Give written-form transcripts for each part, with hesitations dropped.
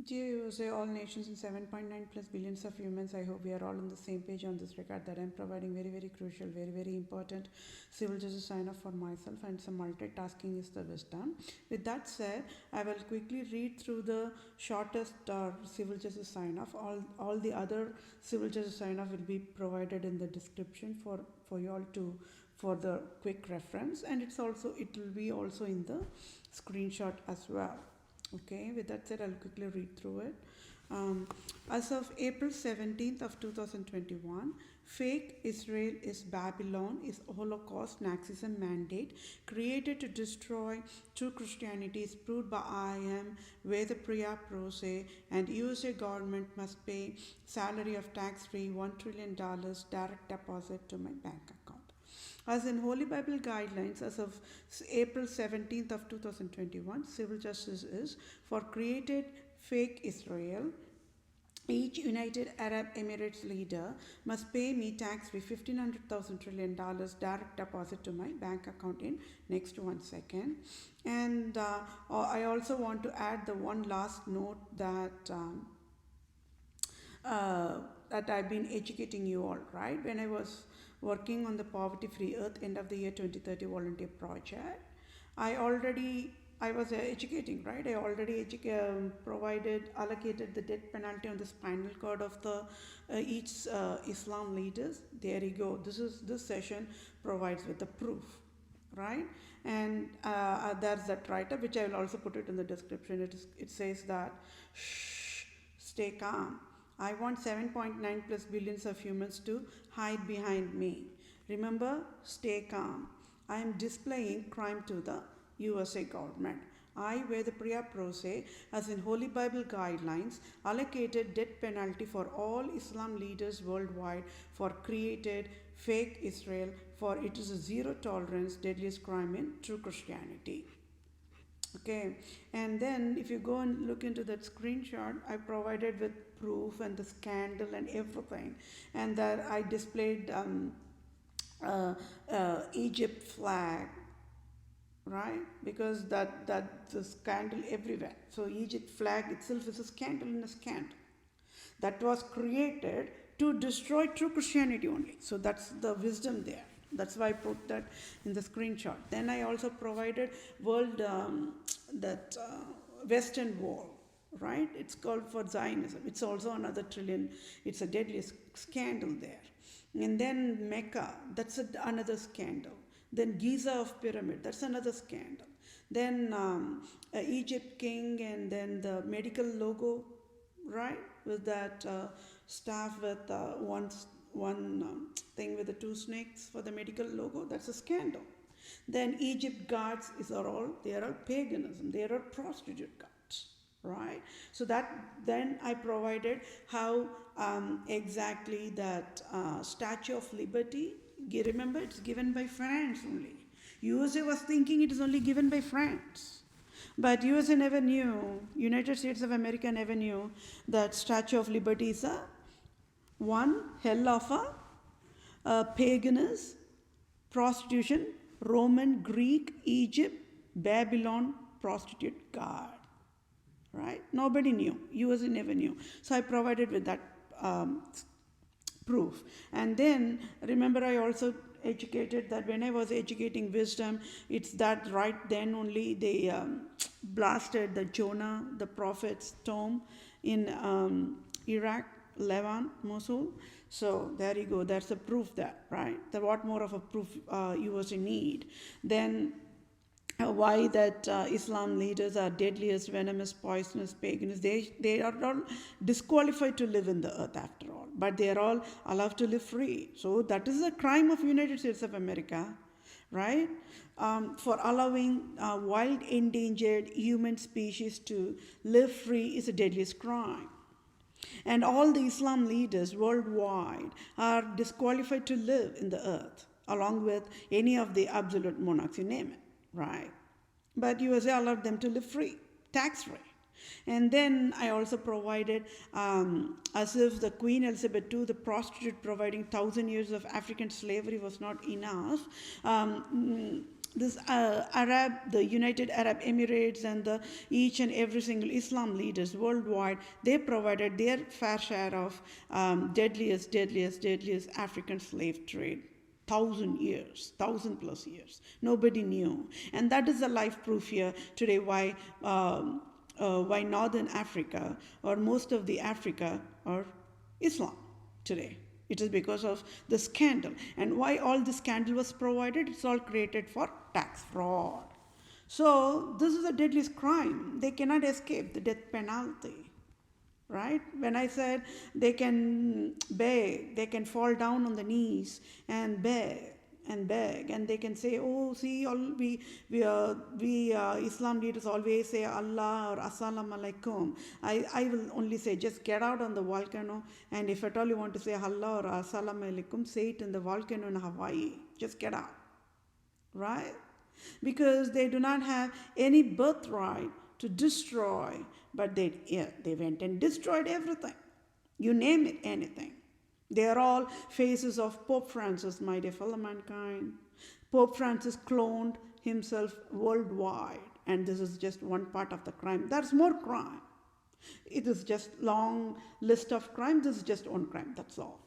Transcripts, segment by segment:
Dear USA, all nations and 7.9 plus billions of humans, I hope we are all on the same page on this regard that I'm providing very, very crucial, very, very important civil justice sign off for myself, and some multitasking is the wisdom. With that said, I will quickly read through the shortest civil justice sign off. All the other civil justice sign off will be provided in the description for you all to for the quick reference, and it will be also in the screenshot as well. Okay, with that said, I'll quickly read through it. As of April 17th of 2021, fake Israel is Babylon is Holocaust Nazism mandate created to destroy true Christianity is proved by IM, Vethapriya, PROSE, and USA government must pay salary of tax-free $1 trillion direct deposit to my bank account. As in Holy Bible guidelines, as of April 17th of 2021, civil justice is for created fake Israel. Each United Arab Emirates leader must pay me tax-free $1,500,000 trillion direct deposit to my bank account in next 1 second. And I also want to add the one last note that that I've been educating you all, right? When I was working on the Poverty Free Earth End of the Year 2030 volunteer project, I was educating, right? I already allocated the death penalty on the spinal cord of the each Islam leaders. There you go. This session provides with the proof, right? And there's that write-up, which I will also put it in the description. It says that, shh, stay calm. I want 7.9 plus billions of humans to hide behind me. Remember, stay calm. I am displaying crime to the USA government. I, Vethapriya PROSE, as in Holy Bible guidelines, allocated death penalty for all Islam leaders worldwide for created fake Israel, for it is a zero tolerance deadliest crime in true Christianity. Okay, and then if you go and look into that screenshot, I provided with proof and the scandal and everything, and that I displayed Egypt flag, right? Because that's a scandal everywhere. So Egypt flag itself is a scandal in a scandal that was created to destroy true Christianity only. So that's the wisdom there. That's why I put that in the screenshot. Then I also provided world Western Wall, right? It's called for Zionism. It's also another trillion. It's a deadly scandal there. And then Mecca, that's another scandal. Then Giza of Pyramid, that's another scandal. Then Egypt king, and then the medical logo, right? With that staff with one thing with the two snakes for the medical logo, that's a scandal. Then Egypt gods they are all paganism, they are all prostitute gods, right? So then I provided how exactly that Statue of Liberty, remember it's given by France only. USA was thinking it is only given by France. But USA never knew, United States of America never knew that Statue of Liberty is one hell of a paganism, prostitution, Roman, Greek, Egypt, Babylon, prostitute god, right? Nobody knew. USA never knew. So I provided with that proof. And then, remember, I also educated that when I was educating wisdom, it's that right then only they blasted the Jonah, the prophet's tomb in Iraq, Levant, Mosul. So there you go. That's the proof there, right? What more of a proof you also need? Then why that Islam leaders are deadliest, venomous, poisonous, paganists. They are all disqualified to live in the earth after all. But they are all allowed to live free. So that is a crime of United States of America, right? For allowing wild, endangered human species to live free is a deadliest crime. And all the Islam leaders worldwide are disqualified to live in the earth, along with any of the absolute monarchs, you name it, right? But USA allowed them to live free, tax-free. And then I also provided, as if the Queen Elizabeth II, the prostitute providing 1,000 years of African slavery was not enough, the United Arab Emirates and the each and every single Islam leaders worldwide, they provided their fair share of deadliest African slave trade. 1,000 plus years. Nobody knew. And that is the life proof here today why Northern Africa or most of the Africa are Islam today. It is because of the scandal. And why all this scandal was provided? It's all created for tax fraud. So this is the deadliest crime. They cannot escape the death penalty. Right? When I said they can beg, they can fall down on the knees and beg, and they can say, oh, see, all we Islam leaders always say Allah or Assalamu alaikum. I will only say, just get out on the volcano, and if at all you want to say Allah or Assalamu alaikum, say it in the volcano in Hawaii. Just get out. Right? Because they do not have any birthright to destroy, but they went and destroyed everything. You name it, anything. They are all faces of Pope Francis, my dear fellow mankind. Pope Francis cloned himself worldwide, and this is just one part of the crime. There's more crime. It is just long list of crime. This is just one crime, that's all.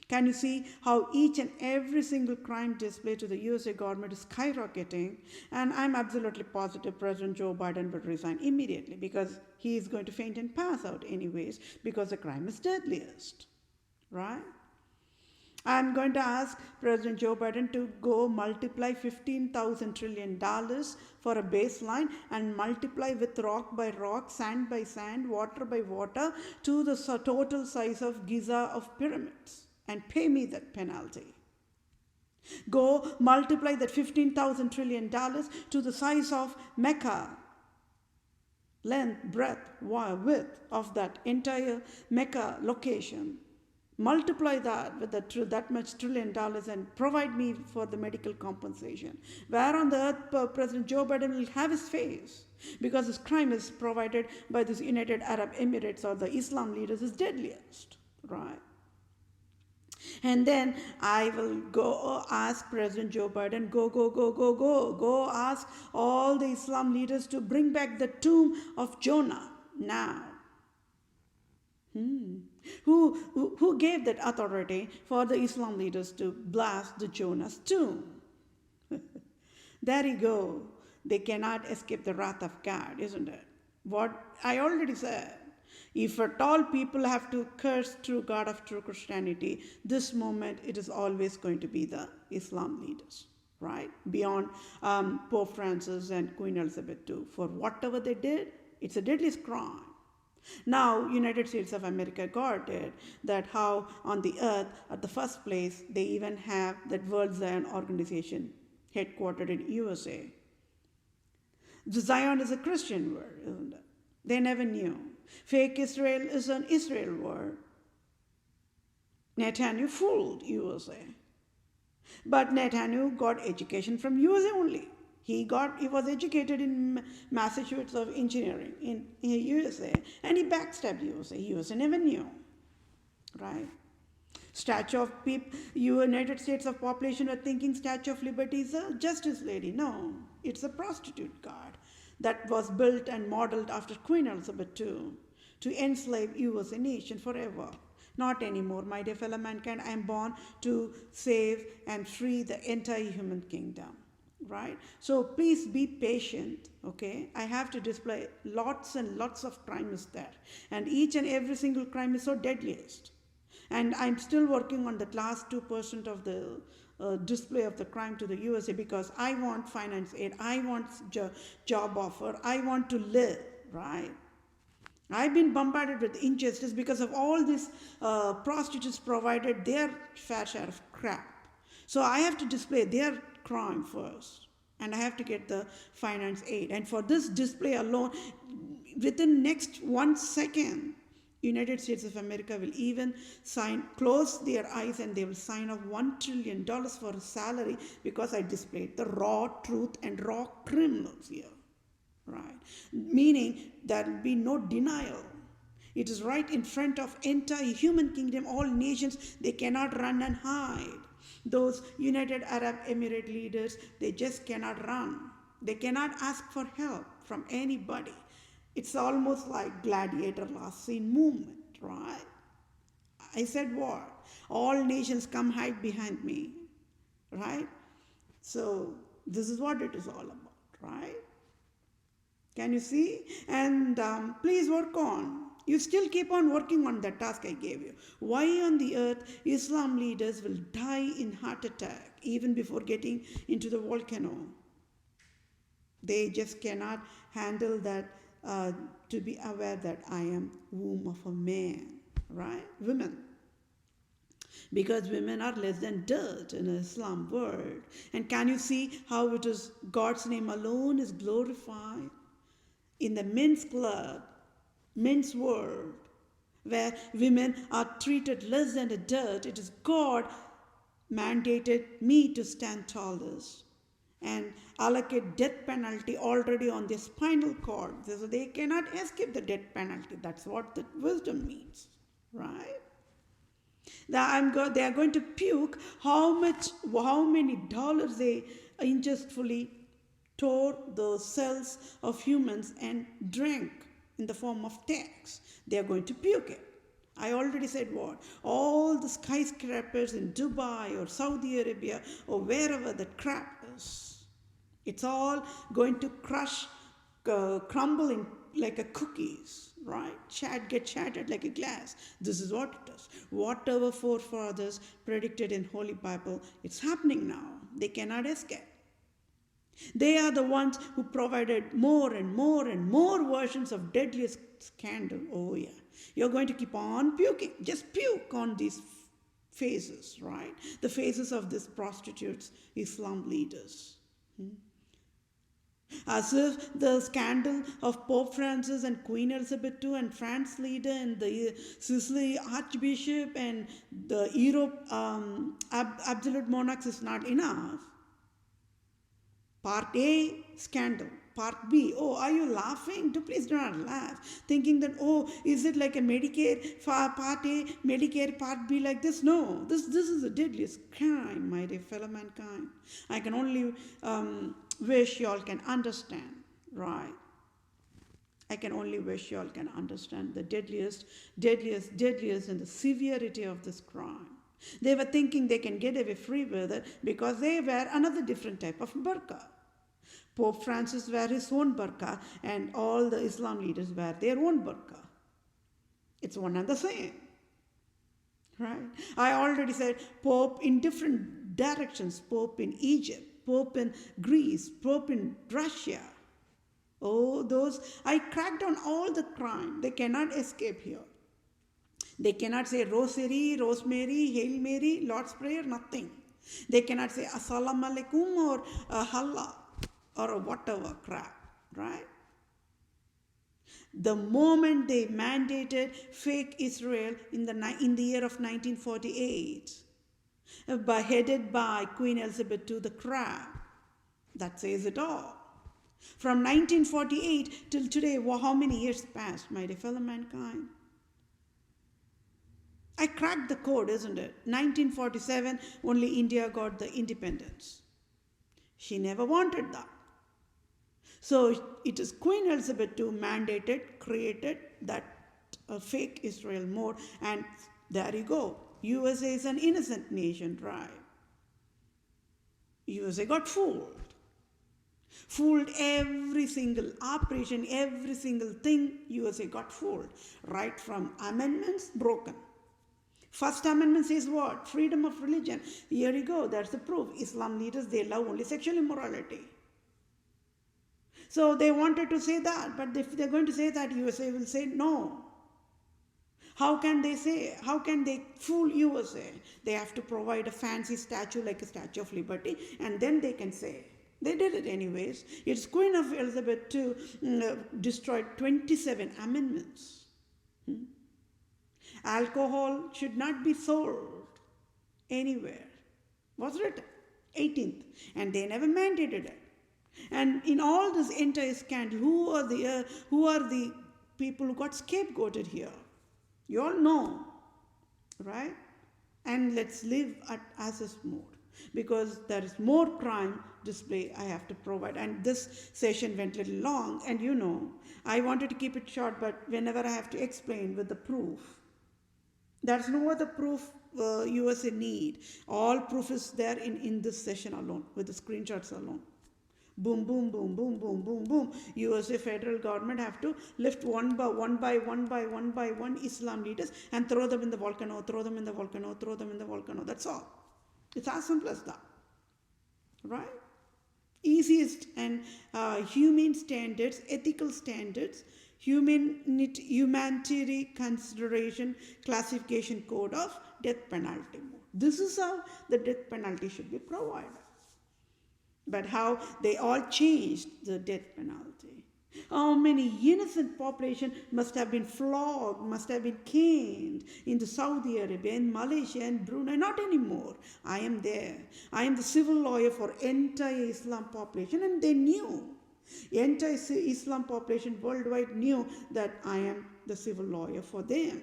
Can you see how each and every single crime displayed to the USA government is skyrocketing? And I'm absolutely positive President Joe Biden will resign immediately, because he is going to faint and pass out anyways, because the crime is deadliest. Right? I'm going to ask President Joe Biden to go multiply $15,000 trillion for a baseline and multiply with rock by rock, sand by sand, water by water to the total size of Giza of pyramids, and pay me that penalty. Go multiply that $15,000 trillion to the size of Mecca, length, breadth, width of that entire Mecca location. Multiply that with that much $1 trillion and provide me for the medical compensation. Where on the earth President Joe Biden will have his face? Because this crime is provided by this United Arab Emirates or the Islam leaders is deadliest. Right? And then I will go ask President Joe Biden, go ask all the Islam leaders to bring back the tomb of Jonah now. Who gave that authority for the Islam leaders to blast the Jonah's tomb? There you go. They cannot escape the wrath of God, isn't it? What I already said. If at all people have to curse through God of true Christianity, this moment it is always going to be the Islam leaders, right? Beyond Pope Francis and Queen Elizabeth II. For whatever they did, it's a deadliest crime. Now, United States of America got it, that how on the earth, at the first place, they even have that World Zion organization headquartered in USA. The Zion is a Christian word, isn't it? They never knew. Fake Israel is an Israel word. Netanyahu fooled USA. But Netanyahu got education from USA only. He was educated in Massachusetts of engineering in USA, and he backstabbed USA. USA never knew, right? Statue of United States of population were thinking Statue of Liberty is a justice lady. No, it's a prostitute god that was built and modeled after Queen Elizabeth II to enslave USA nation forever. Not anymore, my dear fellow mankind. I am born to save and free the entire human kingdom. Right? So please be patient, okay? I have to display lots and lots of crime is there. And each and every single crime is so deadliest. And I'm still working on that last 2% of the display of the crime to the USA, because I want finance aid, I want job offer, I want to live, right? I've been bombarded with injustice because of all these prostitutes provided their fair share of crap. So I have to display their crime first, and I have to get the finance aid. And for this display alone, within next 1 second, United States of America will even close their eyes, and they will sign off $1 trillion for a salary, because I displayed the raw truth and raw criminals here, right? Meaning there will be no denial. It is right in front of entire human kingdom, all nations. They cannot run and hide. Those United Arab Emirate leaders, they just cannot run. They cannot ask for help from anybody. It's almost like gladiator last scene movement, right? I said what? All nations come hide behind me, right? So this is what it is all about, right? Can you see? And please work on. You still keep on working on that task I gave you. Why on the earth Islam leaders will die in heart attack even before getting into the volcano? They just cannot handle that, to be aware that I am womb of a man, right? Women. Because women are less than dirt in an Islam world. And can you see how it is God's name alone is glorified? In the men's club, men's world, where women are treated less than a dirt, it is God mandated me to stand tallest and allocate death penalty already on their spinal cord. So they cannot escape the death penalty. That's what the wisdom means, right? They are going to puke how many dollars they unjustly tore the cells of humans and drank in the form of tax. They are going to puke it. I already said what? All the skyscrapers in Dubai or Saudi Arabia or wherever the crap is, it's all going to crumble in like a cookies, right? Get shattered like a glass. This is what it is. Whatever forefathers predicted in Holy Bible, it's happening now. They cannot escape. They are the ones who provided more and more and more versions of deadliest scandal. Oh yeah. You're going to keep on puking. Just puke on these faces, right? The faces of these prostitutes, Islam leaders. As if the scandal of Pope Francis and Queen Elizabeth II and France leader and the Sicily Archbishop and the Europe absolute monarchs is not enough. Part A, scandal. Part B, oh, are you laughing? Please do not laugh. Thinking that, oh, is it like a Medicare Part A, Medicare Part B like this? No, this is the deadliest crime, my dear fellow mankind. I can only wish you all can understand, right? I can only wish you all can understand the deadliest, and the severity of this crime. They were thinking they can get away free with it because they wear another different type of burqa. Pope Francis wear his own burqa and all the Islam leaders wear their own burqa. It's one and the same. Right? I already said Pope in different directions. Pope in Egypt, Pope in Greece, Pope in Russia. Oh, those, I cracked on all the crime. They cannot escape here. They cannot say Rosary, Rosemary, Hail Mary, Lord's Prayer, nothing. They cannot say Assalamu alaikum or Allah or whatever crap, right? The moment they mandated fake Israel in the year of 1948, headed by Queen Elizabeth II the crab, that says it all. From 1948 till today, how many years passed, my dear fellow mankind? I cracked the code, isn't it? 1947, only India got the independence. She never wanted that. So it is Queen Elizabeth II mandated, created that fake Israel mode, and there you go. USA is an innocent nation, right? USA got fooled. Fooled every single operation, every single thing, USA got fooled. Right from amendments, broken. First Amendment says what? Freedom of religion. Here you go, that's the proof. Islam leaders, they love only sexual immorality. So they wanted to say that, but if they're going to say that, USA will say no. How can they fool USA? They have to provide a fancy statue like a Statue of Liberty, and then they can say. They did it anyways. It's Queen of Elizabeth II destroyed 27 amendments. Alcohol should not be sold anywhere. Was written 18th, and they never mandated it. And in all this entire scandal, who are the people who got scapegoated here? You all know, right? and let's live at assess mode, because there is more crime display I have to provide. And this session went a little long, and I wanted to keep it short, but whenever I have to explain with the proof, there's no other proof USA need. All proof is there in this session alone, with the screenshots alone. Boom, boom, boom, boom, boom, boom, boom. USA federal government have to lift one by one Islam leaders and throw them in the volcano, throw them in the volcano, throw them in the volcano. That's all. It's as simple as that. Right? Easiest and humane standards, ethical standards, humanitarian consideration classification code of death penalty mode. This is how the death penalty should be provided. But how they all changed the death penalty. How many innocent population must have been flogged, must have been caned in the Saudi Arabia, in Malaysia and Brunei? Not anymore. I am there. I am the civil lawyer for entire Islam population, and they knew. Entire Islam population worldwide knew that I am the civil lawyer for them.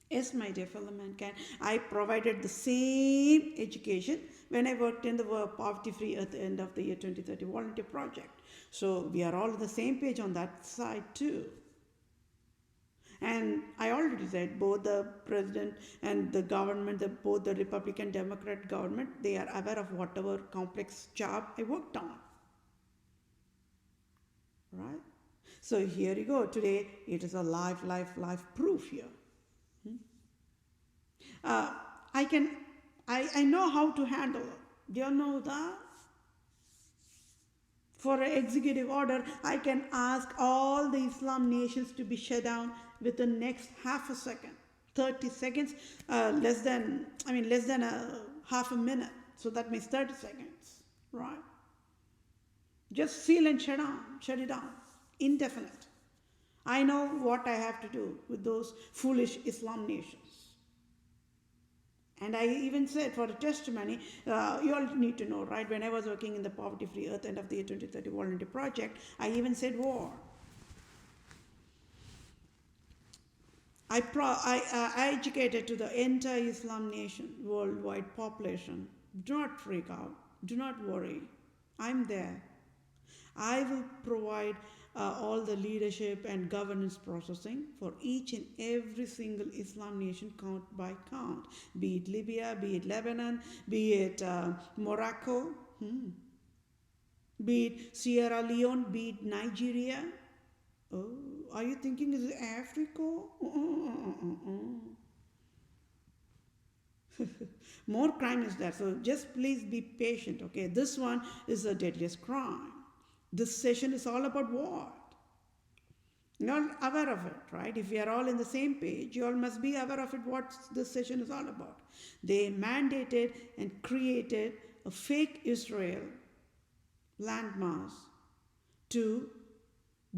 Yes, my dear fellow mankind, I provided the same education when I worked in the poverty-free at the end of the year 2030 volunteer project. So we are all on the same page on that side too. And I already said, both the president and the government, both the Republican Democrat government, they are aware of whatever complex job I worked on. Right? So here you go. Today it is a live proof here. I know how to handle it. Do you know that? For an executive order, I can ask all the Islam nations to be shut down within the next half a second, 30 seconds, less than half a minute. So that means 30 seconds, right? Just seal and shut it down, indefinite. I know what I have to do with those foolish Islam nations. And I even said for a testimony, you all need to know, right? When I was working in the Poverty-Free Earth end of the year 2030 volunteer project, I even said war. I educated to the entire Islam nation, worldwide population. Do not freak out. Do not worry. I'm there. I will provide all the leadership and governance processing for each and every single Islam nation, count by count, be it Libya, be it Lebanon, be it Morocco, be it Sierra Leone, be it Nigeria. Oh, are you thinking is it Africa? More crime is there, so just please be patient, okay? This one is the deadliest crime. This session is all about what? You're all aware of it, right? If we are all in the same page, you all must be aware of it, what this session is all about. They mandated and created a fake Israel landmass to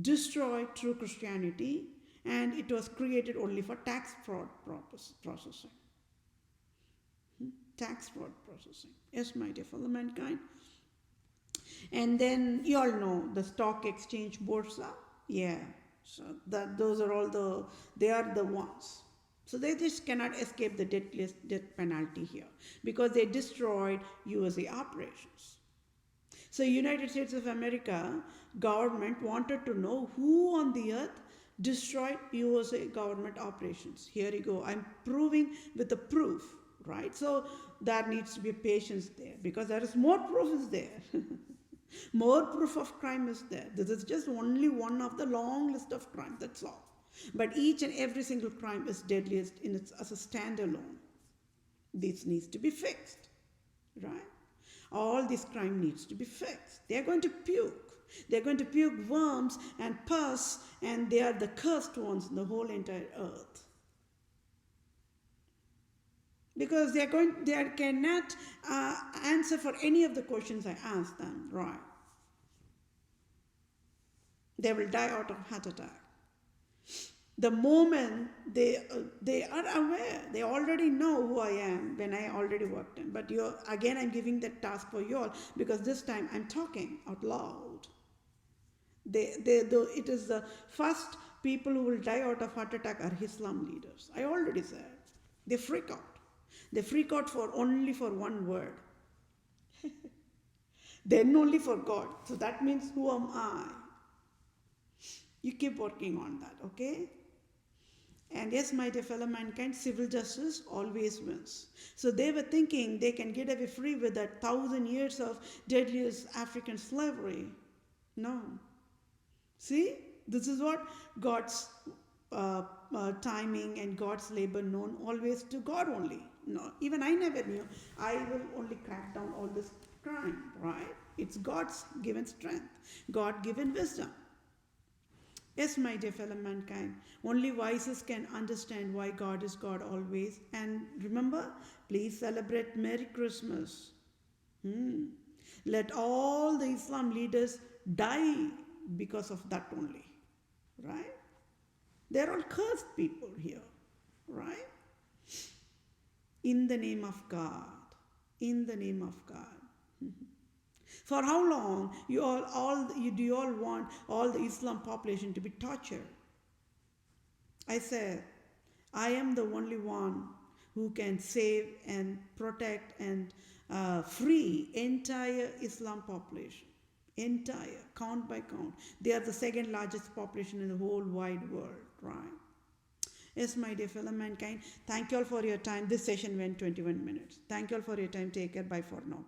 destroy true Christianity, and it was created only for tax fraud processing. Tax fraud processing. Yes, my dear fellow mankind. And then you all know the stock exchange Borsa. Yeah. So those are all they are the ones. So they just cannot escape the death penalty here because they destroyed USA operations. So United States of America government wanted to know who on the earth destroyed USA government operations. Here you go. I'm proving with the proof, right? So there needs to be patience there because there is more proof is there. More proof of crime is there. This is just only one of the long list of crimes, that's all. But each and every single crime is deadliest as a standalone. This needs to be fixed, right? All this crime needs to be fixed. They are going to puke. They are going to puke worms and pus, and they are the cursed ones in the whole entire earth. Because they cannot answer for any of the questions I ask them, right? They will die out of heart attack. The moment they are aware, they already know who I am when I already worked in. But again, I'm giving that task for you all because this time I'm talking out loud. It is the first people who will die out of heart attack are Islam leaders. I already said. They freak out. They freak out only for one word. Then only for God. So that means, who am I? You keep working on that, okay? And yes, my dear fellow mankind, civil justice always wins. So they were thinking they can get away free with that 1,000 years of deadliest African slavery. No. See, this is what God's timing and God's labor known always to God only. No, even I never knew. I will only crack down all this crime, right? It's God's given strength, God given wisdom. Yes, my dear fellow mankind, only wises can understand why God is God always. And remember, please celebrate Merry Christmas. Let all the Islam leaders die because of that only, right? They're all cursed people here, right? In the name of God, in the name of God. For how long do you all want all the Islam population to be tortured? I said, I am the only one who can save and protect and free entire Islam population. Entire, count by count. They are the second largest population in the whole wide world, right? Yes, my dear fellow mankind, thank you all for your time. This session went 21 minutes. Thank you all for your time. Take care. Bye for now.